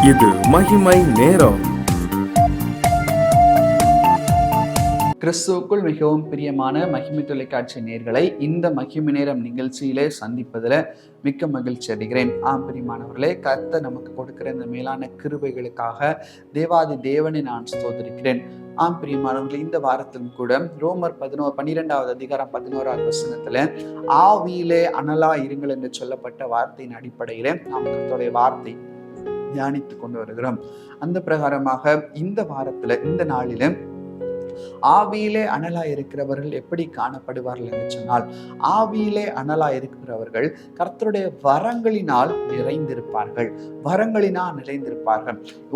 இது மகிமை நேரம். கிறிஸ்துவுக்குள் மிகவும் பிரியமான மகிமை தொலைக்காட்சி நேயர்களை இந்த மகிமை நேரம் நிகழ்ச்சியிலே சந்திப்பதில் மிக்க மகிழ்ச்சி அடைகிறேன். பிரியமானவர்களே, கர்த்தர் நமக்கு கொடுக்கிற இந்த மேலான கிருபைகளுக்காக தேவாதி தேவனை நான் ஸ்தோத்திரிக்கிறேன். பிரியமானவர்களே, இந்த வாரத்திலும் கூட ரோமர் 12வது அதிகாரம் 11வது வசனத்துல ஆவியிலே அனலா இருங்கள் என்று சொல்லப்பட்ட வார்த்தையின் அடிப்படையில நாம் கர்த்தருடைய வார்த்தை தியானித்து கொண்டு வருகிறோம். அந்த பிரகாரமாக இந்த வாரத்துல இந்த நாளில ஆவியிலே அனலா இருக்கிறவர்கள் எப்படி காணப்படுவார்கள் என்று சொன்னால், ஆவியிலே அனலா இருக்கிறவர்கள் கர்த்தருடைய வரங்களினால் நிறைந்திருப்பார்கள்.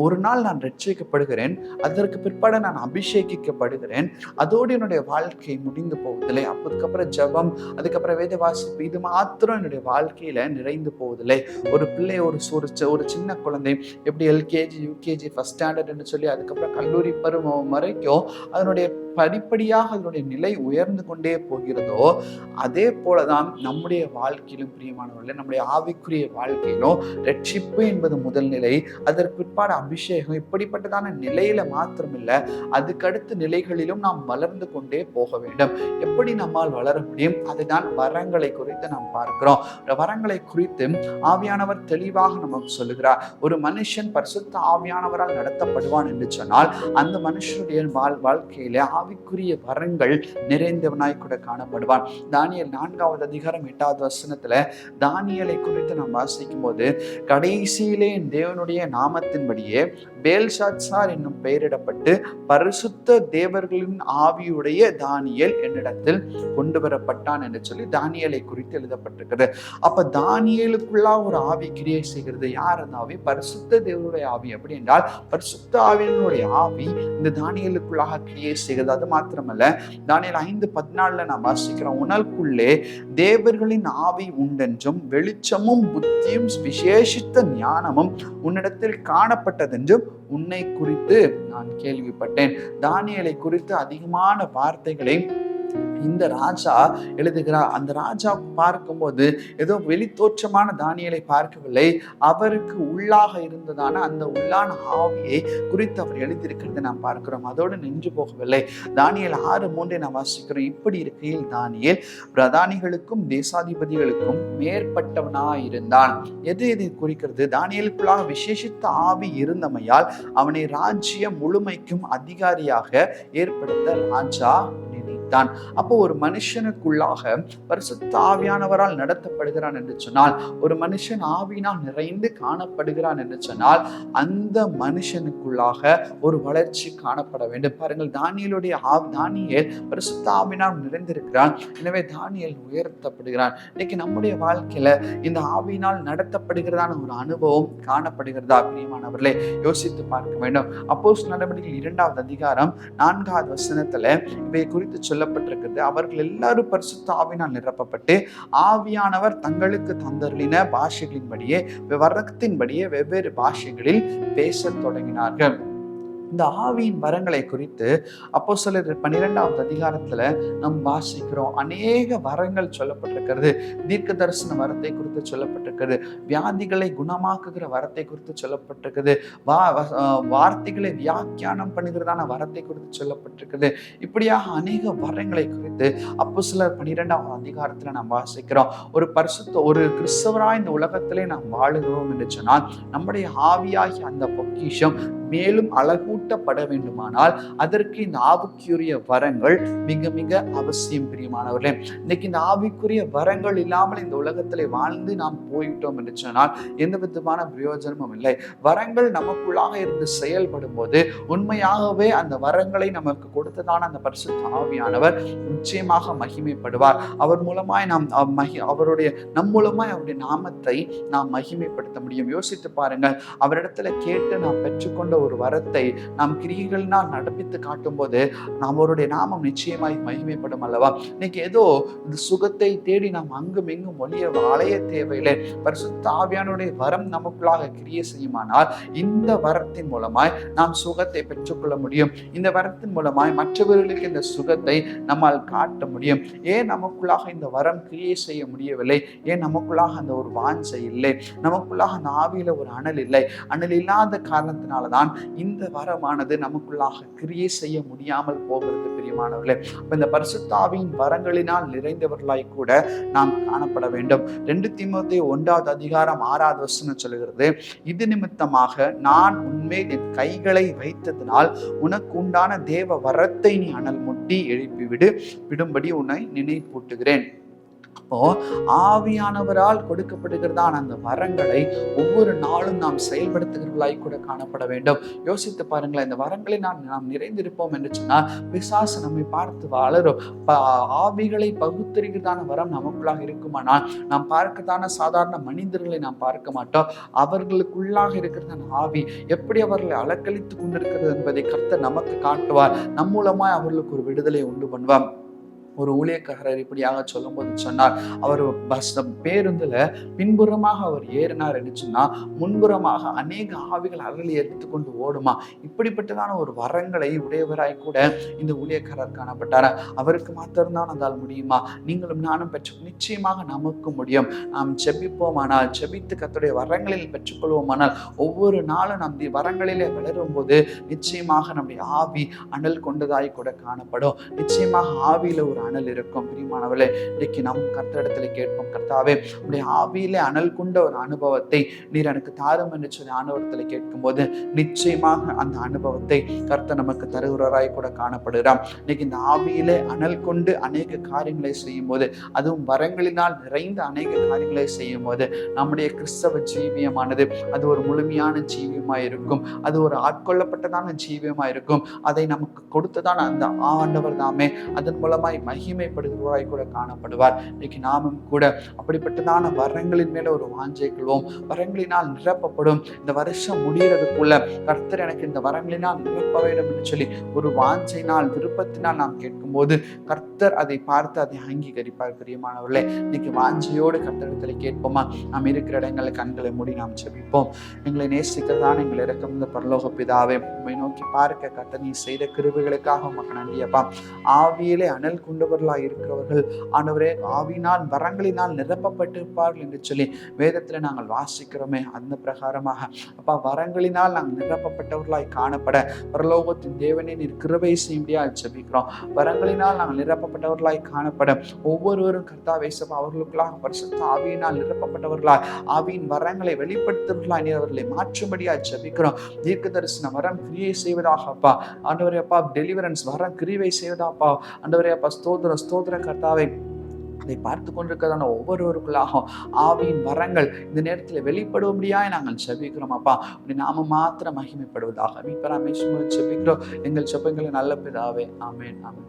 ஒரு நாள் நான் ரட்சிக்கப்படுகிறேன், அதற்கு பிற்பாடு நான் அபிஷேகிக்கப்படுகிறேன், அதோடு என்னுடைய வாழ்க்கை முடிந்து போவதில்லை. அதுக்கப்புறம் ஜெபம், அதுக்கப்புறம் வேத வாசிப்பு, இது மாத்திரம் என்னுடைய வாழ்க்கையில நிறைந்து போவதில்லை. ஒரு பிள்ளை, ஒரு சின்ன குழந்தை எப்படி எல்கேஜி, யூகேஜி, ஃபர்ஸ்ட் ஸ்டாண்டர்ட் என்று சொல்லி அதுக்கப்புறம் கல்லூரி பருவம் வரைக்கும் அதனுடைய படிப்படியாக அதனுடைய நிலை உயர்ந்து கொண்டே போகிறதோ, அதே போலதான் நம்முடைய வாழ்க்கையிலும் பிரியமானவர்களே, நம்முடைய ஆவிக்குரிய வாழ்க்கையிலும் ரட்சிப்பு என்பது முதல் நிலை, அதற்கு பிற்பாடு அபிஷேகம், இப்படிப்பட்டதான நிலையில மாத்திரமில்லை, அதுக்கடுத்த நிலைகளிலும் நாம் வளர்ந்து கொண்டே போக வேண்டும். எப்படி நம்மால் வளர முடியும்? அதுதான் வரங்களை குறித்து நாம் பார்க்கிறோம். வரங்களை குறித்து ஆவியானவர் தெளிவாக நமக்கு சொல்லுகிறார். ஒரு மனுஷன் பரிசுத்த ஆவியானவரால் நடத்தப்படுவான் என்று சொன்னால் அந்த மனுஷனுடைய வாழ்க்கையில ஆவிக்குரிய வரங்கள் நிறைந்தவனாய் கூட காணப்படுவான். தானியேல் 4வது அதிகாரம் 8வது வசனத்துல தானியேலை குறித்து நாம் வாசிக்கும் போது, கடைசியிலே தேவனுடைய நாமத்தின்படியே பெல்ஷாத்சார் என்னும் பெயரிடப்பட்டு பரிசுத்த தேவர்களின் ஆவியுடைய தானியேல் என்னிடத்தில் கொண்டு வரப்பட்டான் என்று சொல்லி தானியேலை குறித்து எழுதப்பட்டிருக்கிறது. அப்ப தானியேலுக்குள்ளா ஒரு ஆவி கிரியை செய்கிறது. யார் அந்த ஆவி? பரிசுத்த தேவனுடைய ஆவி. அப்படி என்றால் பரிசுத்த ஆவியினுடைய ஆவி இந்த தானியேலுக்குள்ளாக கிரியை செய்கிறது. அது மாத்திரமல்ல, தானியேல் 5:14 நாம் வாசிக்கிறோம், உனக்குள்ளே தேவர்களின் ஆவி உண்டென்றும் வெளிச்சமும் புத்தியும் விசேஷித்த ஞானமும் உன்னிடத்தில் காணப்பட்டதென்றும் உன்னை குறித்து நான் கேள்விப்பட்டேன். தானியேலை குறித்து அதிகமான வார்த்தைகளை இந்த ராஜா எழுதுகிறார். அந்த ராஜா பார்க்கும்போது ஏதோ வெளித்தோற்றமான தானியேலை பார்க்கவில்லை, அவருக்கு உள்ளாக இருந்ததான அந்த உள்ளான ஆவியை குறித்து அவர் எழுதியிருக்கிறதை நாம் பார்க்கிறோம். அதோடு நின்று போகவில்லை. தானியேல் 6:3 நாம் வாசிக்கிறோம், இப்படி இருக்கையில் தானியேல் பிரதானிகளுக்கும் தேசாதிபதிகளுக்கும் மேற்பட்டவனாயிருந்தான். எதை குறிக்கிறது? தானியேலுக்குள்ளாக விசேஷித்த ஆவி இருந்தமையால் அவனை ராஜ்யம் முழுமைக்கும் அதிகாரியாக ஏற்படுத்த ராஜா தான். அப்போ ஒரு மனுஷனுக்குள்ளாக பரிசுத்த ஆவியானவரால் நடத்தப்படுகிறான் என்று சொன்னால், ஒரு மனுஷன் ஆவியினால் நிறைந்து காணப்படுகிறான் என்று சொன்னால், அந்த மனுஷனுக்குள்ளாக ஒரு வளர்ச்சி காணப்பட வேண்டும். பாருங்கள், தானியேல் பரிசுத்த ஆவியினால் நிறைந்திருக்கிறான். எனவே தானியேல் உயர்த்தப்படுகிறான். இன்னைக்கு நம்முடைய வாழ்க்கையில இந்த ஆவியினால் நடத்தப்படுகிறதான ஒரு அனுபவம் காணப்படுகிறதா? பிரியமானவர்களே, யோசித்து பார்க்க வேண்டும். அப்போஸ்தலர் நடவடிக்கைகள் 2வது அதிகாரம் 4வது வசனத்துல இவை குறித்து சொல்லப்பட்டிருக்கிறது. அவர்கள் எல்லாரும் பரிசுத்த ஆவியினால் நிரப்பப்பட்டு ஆவியானவர் தங்களுக்கு தந்தருளின பாஷைகளின்படியே வரத்தின்படியே வெவ்வேறு பாஷைகளில் பேசத் தொடங்கினார்கள். இந்த ஆவியின் வரங்களை குறித்து அப்போஸ்தலர் 12வது அதிகாரத்துல நாம் வாசிக்கிறோம். அநேக வரங்கள் சொல்லப்பட்டிருக்கிறது. தீர்க்க தரிசன வரத்தை குறித்து சொல்லப்பட்டிருக்கிறது. வியாதிகளை குணமாக்குகிற வரத்தை குறித்து சொல்லப்பட்டிருக்கிறது. வார்த்தைகளை வியாக்கியானம் பண்ணுகிறதான வரத்தை குறித்து சொல்லப்பட்டிருக்கிறது. இப்படியாக அநேக வரங்களை குறித்து அப்போஸ்தலர் 12வது அதிகாரத்துல நாம் வாசிக்கிறோம். ஒரு கிறிஸ்தவராய் இந்த உலகத்திலே நாம் வாழுகிறோம் என்று சொன்னால், நம்முடைய ஆவியாகி அந்த பொக்கிஷம் மேலும் அழகூட்டப்பட வேண்டுமானால் அதற்கு இந்த ஆவிக்குரிய வரங்கள் மிக மிக அவசியம். பிரியமானவர்களே, இன்னைக்கு இந்த ஆவிக்குரிய வரங்கள் இல்லாமல் இந்த உலகத்திலே வாழ்ந்து நாம் போய்விட்டோம் என்று சொன்னால் எந்த விதமான பிரயோஜனமும் இல்லை. வரங்கள் நமக்குள்ளாக இருந்து செயல்படும் போது உண்மையாகவே அந்த வரங்களை நமக்கு கொடுத்ததான அந்த பரிசுத்த ஆவியானவர் நிச்சயமாக மகிமைப்படுவார். அவர் மூலமாய் நம் மூலமாய் அவருடைய நாமத்தை நாம் மகிமைப்படுத்த முடியும். யோசித்து பாருங்கள், அவரிடத்துல கேட்டு நாம் பெற்றுக்கொண்ட ஒரு வரத்தை நாம் கிரியைகளினால் நடப்பித்து காட்டும் போது அவருடைய நாமம் நிச்சயமாய் மகிமைப்படும் அல்லவா? இன்னைக்கு ஏதோ இந்த சுகத்தை தேடி நாம் அங்கும் இங்கும் அலைய தேவையில்லை. பரிசுத்த ஆவியானுடைய வரம் நமக்குள்ளாக கிரியை செய்யுமானால் இந்த வரத்தின் மூலமாய் நாம் சுகத்தை பெற்றுக்கொள்ள முடியும். இந்த வரத்தின் மூலமாய் மற்றவர்களுக்கு இந்த சுகத்தை நம்மால் காட்ட முடியும். ஏன் நமக்குள்ளாக இந்த வரம் கிரியை செய்ய முடியவில்லை? ஏன் நமக்குள்ளாக அந்த ஒரு வாஞ்சை இல்லை? நமக்குள்ளாக அந்த ஆவியில ஒரு அனல் இல்லை. அனல் இல்லாத காரணத்தினாலதான் இந்த வரமானது நமக்குள்ளாக கிரியை செய்ய முடியாமல் போகிறது பிரியமானவர்களே. இந்த பரிசுத்த ஆவியின் வரங்களினால் நிறைந்தவர்களாய் கூட நாம் காணப்பட வேண்டும். 2 தீமோத்தேயு 1:6 சொல்லுகிறது, இது நிமித்தமாக நான் உன்மேல் என் கைகளை வைத்ததினால் உனக்கு உண்டான தேவ வரத்தை நீ அனல் முட்டி விடும்படி உன்னை நினைப்பூட்டுகிறேன். அப்போ ஆவியானவரால் கொடுக்கப்படுகிறதான அந்த வரங்களை ஒவ்வொரு நாளும் நாம் செயல்படுத்துகிறவர்களாய் கூட காணப்பட வேண்டும். யோசித்து பாருங்களேன், இந்த வரங்களை நாம் நிறைந்திருப்போம் என்று சொன்னால் பிசாசு நம்மை பார்த்து வளரும். ஆவிகளை பகுத்தறிகிறதான வரம் நமக்குள்ளாக இருக்குமானால் நாம் பார்க்கத்தான சாதாரண மனிதர்களை நாம் பார்க்க மாட்டோம். அவர்களுக்குள்ளாக இருக்கிறதான ஆவி எப்படி அவர்களை அலக்களித்து கொண்டிருக்கிறது என்பதை கர்த்தர் நமக்கு காட்டுவார். நம் மூலமாய் அவர்களுக்கு ஒரு விடுதலை உண்டு பண்ணுவார். ஒரு ஊழியக்காரர் இப்படியாக சொல்லும் போது சொன்னார், அவர் பேருந்துல பின்புறமாக அவர் ஏறினார் என்று சொன்னா முன்புறமாக அநேக ஆவிகள் அலறி எடுத்துக்கொண்டு ஓடுமா. இப்படிப்பட்டதான ஒரு வரங்களை உடையவராய் கூட இந்த ஊழியக்காரர் காணப்பட்டார். அவருக்கு மாத்திரம்தான் அதால் முடியுமா? நீங்களும் நானும் பெற்று நிச்சயமாக நமக்கு முடியும். நாம் செபிப்போமானால், செபித்து கர்த்தருடைய வரங்களில் பெற்றுக்கொள்வோமானால், ஒவ்வொரு நாளும் நம் வரங்களிலே வளரும் போது நிச்சயமாக நம்முடைய ஆவி அனல் கொண்டதாய் கூட காணப்படும். நிச்சயமாக ஆவியில ஒரு அனல் இருக்கும். பிரியமானவர்களே, இன்றைக்கு நம் கர்த்தரிடத்தில் கேட்போம், கர்த்தாவே உடைய ஆவியிலே அனல் கொண்ட ஒரு அனுபவத்தை நீர் எனக்கு தாரும் என்று சொல்லி ஆண்டவரிடத்தில் கேட்கும் போது நிச்சயமாக அந்த அனுபவத்தை கர்த்தர் நமக்கு தருகிறவராய் கூட காணப்படுகிறார். இன்னைக்கு இந்த ஆவியிலே அனல் கொண்டு அநேக காரியங்களை செய்யும் போது, அதுவும் வரங்களினால் நிறைந்த அநேக காரியங்களை செய்யும் போது நம்முடைய கிறிஸ்தவ ஜீவியமானது அது ஒரு முழுமையான ஜீவியமாய் இருக்கும். அது ஒரு ஆட்கொள்ளப்பட்டதான ஜீவியமாய் இருக்கும். அதை நமக்கு கொடுத்ததான அந்த ஆண்டவர் தாமே அதன் மூலமாய் மகிமைப்படுகிறவராய் கூட காணப்படுவார். இன்னைக்கு நாமும் கூட அப்படிப்பட்டதான வரங்களின் மேல ஒரு வாஞ்சை கொள்வோம். வரங்களினால் நிரப்பப்படும். இந்த வருஷம் முடிகிறதுக்குள்ள கர்த்தர் எனக்கு இந்த வரங்களினால் நிரப்ப வேண்டும் என்று சொல்லி ஒரு வாஞ்சையினால் விருப்பத்தினால் நாம் கேட்கும் போது கர்த்தர் அதை பார்த்து அதை அங்கீகரிப்பார். பிரியமானவர்களே, இன்னைக்கு வாஞ்சையோடு கர்த்தரிடத்தில் கேட்போமா? நாம் இருக்கிற இடங்களில் கண்களை மூடி நாம் செபிப்போம். எங்களை நேசிக்கிறதான எங்களை இறக்கும் இந்த பரலோக பிதாவே, உம்மை நோக்கி பார்க்க கர்த்தர் நீ செய்த கிருபைகளுக்காக உமக்கு நன்றியப்பா. ஆவியிலே அனல் கொண்டவர்களாக இருக்கிறவர்கள் ஆண்டவரே ஆவியினால் வரங்களினால் நிரப்பப்பட்டிருப்பார்கள் என்று சொல்லி வேதத்தில் நாங்கள் வாசிக்கிறோமே. அந்த பிரகாரமாக அப்பா வரங்களினால் நாங்கள் நிரப்பப்பட்டவர்களாய் காணப்பட பரலோகத்தின் தேவனே நீர் கிருபை செய்யும்படியாக ஜெபிக்கிறோம். வரங்களினால் நாங்கள் நிரப்பப்பட்டவர்களாய் காணப்பட ஒவ்வொருவரும் கர்த்தாவே அவர்களுக்குள்ளாக பரிசுத்த ஆவியினால் நிரப்பப்பட்டவர்களாய் ஆவியின் வரங்களை வெளிப்படுத்துவர்களாய் நீர் அவர்களை மாற்றும்படியாக ஜெபிக்கிறோம். தீர்க்க தரிசன வரம் கிரியை செய்வதாக அப்பா ஆண்டவரே அப்பா டெலிவரன்ஸ் வரம் கிரியை செய்வதாப்பா ஆண்டவரே அப்பா ஸ்தோத்திர கர்த்தாவை அதை பார்த்து கொண்டிருக்கிறதான ஒவ்வொருவருக்குள்ளாகும் ஆவியின் வரங்கள் இந்த நேரத்தில் வெளிப்படும்படியாய் நாங்கள் ஜெபிக்கிறோம் அப்பா. அப்படி நாம மாத்திரம் மகிமைப்படுவதாக மீட்பராமே சும்மா ஜெபிக்கிறோம். எங்கள் ஜெபங்களை நல்ல பிதாவே. ஆமென் ஆமென்.